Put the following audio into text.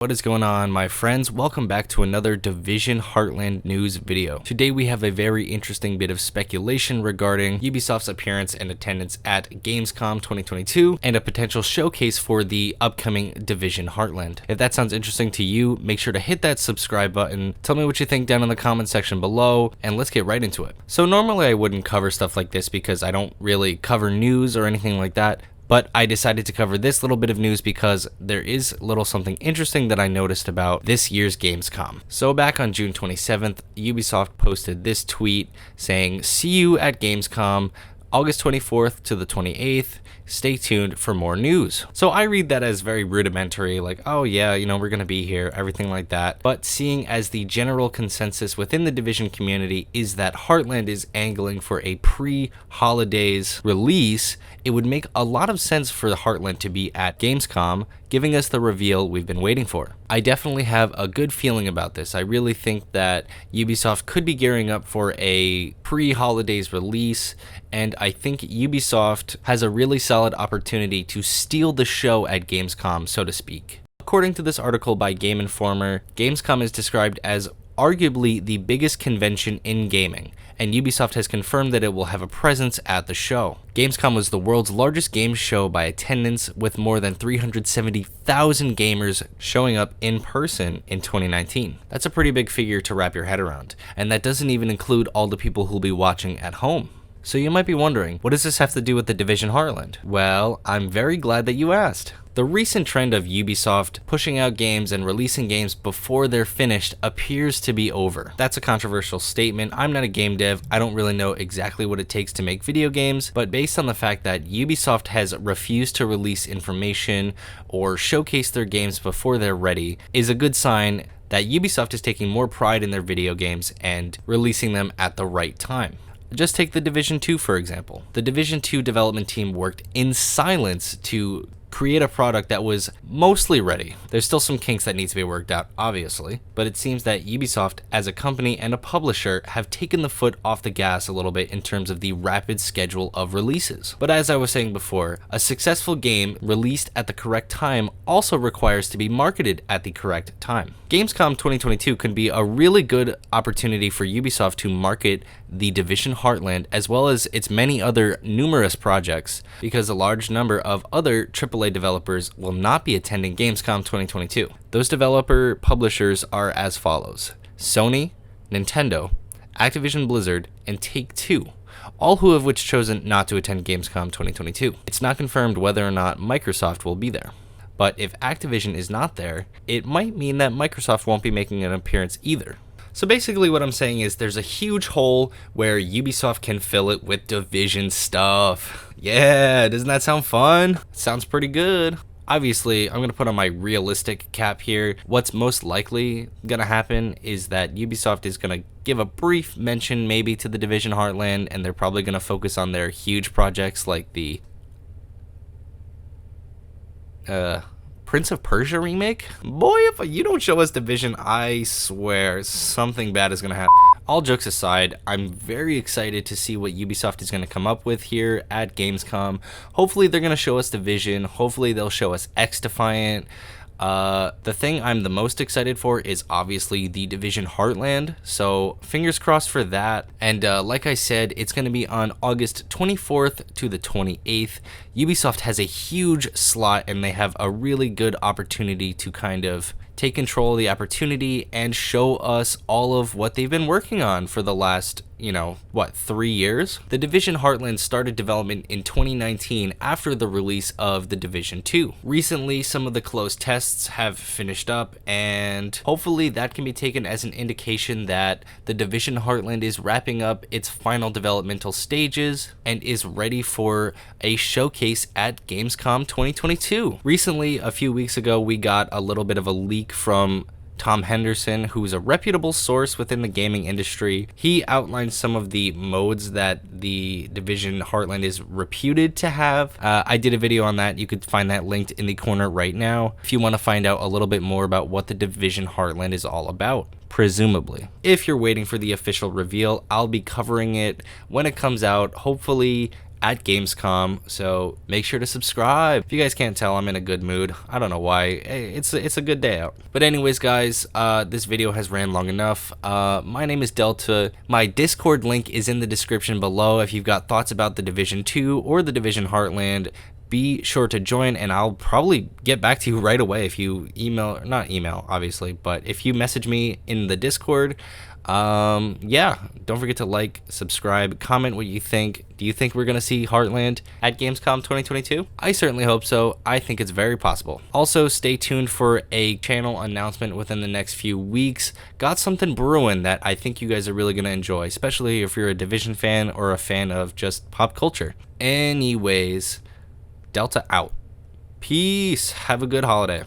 What is going on, my friends? Welcome back to another Division Heartland news video. Today we have a very interesting bit of speculation regarding Ubisoft's appearance and attendance at Gamescom 2022 and a potential showcase for the upcoming Division Heartland. If that sounds interesting to you, make sure to hit that subscribe button, tell me what you think down in the comment section below, and let's get right into it. So normally I wouldn't cover stuff like this because I don't really cover news or anything like that, but I decided to cover this little bit of news because there is something interesting that I noticed about this year's Gamescom. So back on June 27th, Ubisoft posted this tweet saying, "See you at Gamescom, August 24th to the 28th. Stay tuned for more news." So I read that as very rudimentary, like, oh yeah, we're gonna be here, everything like that. But seeing as the general consensus within the Division community is that Heartland is angling for a pre-holidays release, it would make a lot of sense for the Heartland to be at Gamescom, giving us the reveal we've been waiting for. I definitely have a good feeling about this. I really think that Ubisoft could be gearing up for a pre-holidays release, and I think Ubisoft has a really solid opportunity to steal the show at Gamescom, so to speak. According to this article by Game Informer, Gamescom is described as arguably the biggest convention in gaming, and Ubisoft has confirmed that it will have a presence at the show. Gamescom was the world's largest game show by attendance, with more than 370,000 gamers showing up in person in 2019. That's a pretty big figure to wrap your head around, and that doesn't even include all the people who'll be watching at home. So you might be wondering, what does this have to do with the Division Heartland? Well, I'm very glad that you asked. The recent trend of Ubisoft pushing out games and releasing games before they're finished appears to be over. That's a controversial statement. I'm not a game dev. I don't really know exactly what it takes to make video games, but based on the fact that Ubisoft has refused to release information or showcase their games before they're ready is a good sign that Ubisoft is taking more pride in their video games and releasing them at the right time. Just take the Division 2 for example. The Division 2 development team worked in silence to create a product that was mostly ready. There's still some kinks that need to be worked out, obviously, but it seems that Ubisoft as a company and a publisher have taken the foot off the gas a little bit in terms of the rapid schedule of releases. But as I was saying before, a successful game released at the correct time also requires to be marketed at the correct time. Gamescom 2022 can be a really good opportunity for Ubisoft to market the Division Heartland as well as its many other numerous projects, because a large number of other AAA developers will not be attending Gamescom 2022. Those developer publishers are as follows: Sony, Nintendo, Activision Blizzard, and Take-Two, all who of which chosen not to attend Gamescom 2022. It's not confirmed whether or not Microsoft will be there. But if Activision is not there, it might mean that Microsoft won't be making an appearance either. So basically what I'm saying is there's a huge hole where Ubisoft can fill it with Division stuff. Yeah, doesn't that sound fun? Sounds pretty good. Obviously, I'm going to put on my realistic cap here. What's most likely going to happen is that Ubisoft is going to give a brief mention maybe to the Division Heartland, and they're probably going to focus on their huge projects like the Prince of Persia remake? Boy, if you don't show us Division, I swear something bad is gonna happen. All jokes aside, I'm very excited to see what Ubisoft is gonna come up with here at Gamescom. Hopefully they're gonna show us Division. Hopefully they'll show us XDefiant. The thing I'm the most excited for is obviously the Division Heartland, so fingers crossed for that. And like I said, it's going to be on August 24th to the 28th. Ubisoft has a huge slot and they have a really good opportunity to kind of take control of the opportunity and show us all of what they've been working on for the last 3 years? The Division Heartland started development in 2019 after the release of the Division 2. Recently, some of the closed tests have finished up, and hopefully that can be taken as an indication that the Division Heartland is wrapping up its final developmental stages and is ready for a showcase at Gamescom 2022. Recently, a few weeks ago, we got a little bit of a leak from Tom Henderson, who's a reputable source within the gaming industry. He outlined some of the modes that the Division Heartland is reputed to have. I did a video on that. You could find that linked in the corner right now if you want to find out a little bit more about what the Division Heartland is all about. Presumably. If you're waiting for the official reveal, I'll be covering it when it comes out, hopefully at Gamescom, so make sure to subscribe. If you guys can't tell, I'm in a good mood. I don't know why. Hey, it's a good day out. But anyways, guys, this video has ran long enough. My name is Delta. My Discord link is in the description below. If you've got thoughts about the Division 2 or the Division Heartland, be sure to join, and I'll probably get back to you right away if you not email obviously, but if you message me in the Discord. Yeah, don't forget to like, subscribe, comment what you think. Do you think we're gonna see Heartland at Gamescom 2022? I certainly hope so. I think it's very possible. Also, stay tuned for a channel announcement within the next few weeks. Got something brewing that I think you guys are really gonna enjoy, especially if you're a Division fan or a fan of just pop culture. Anyways, Delta out. Peace. Have a good holiday.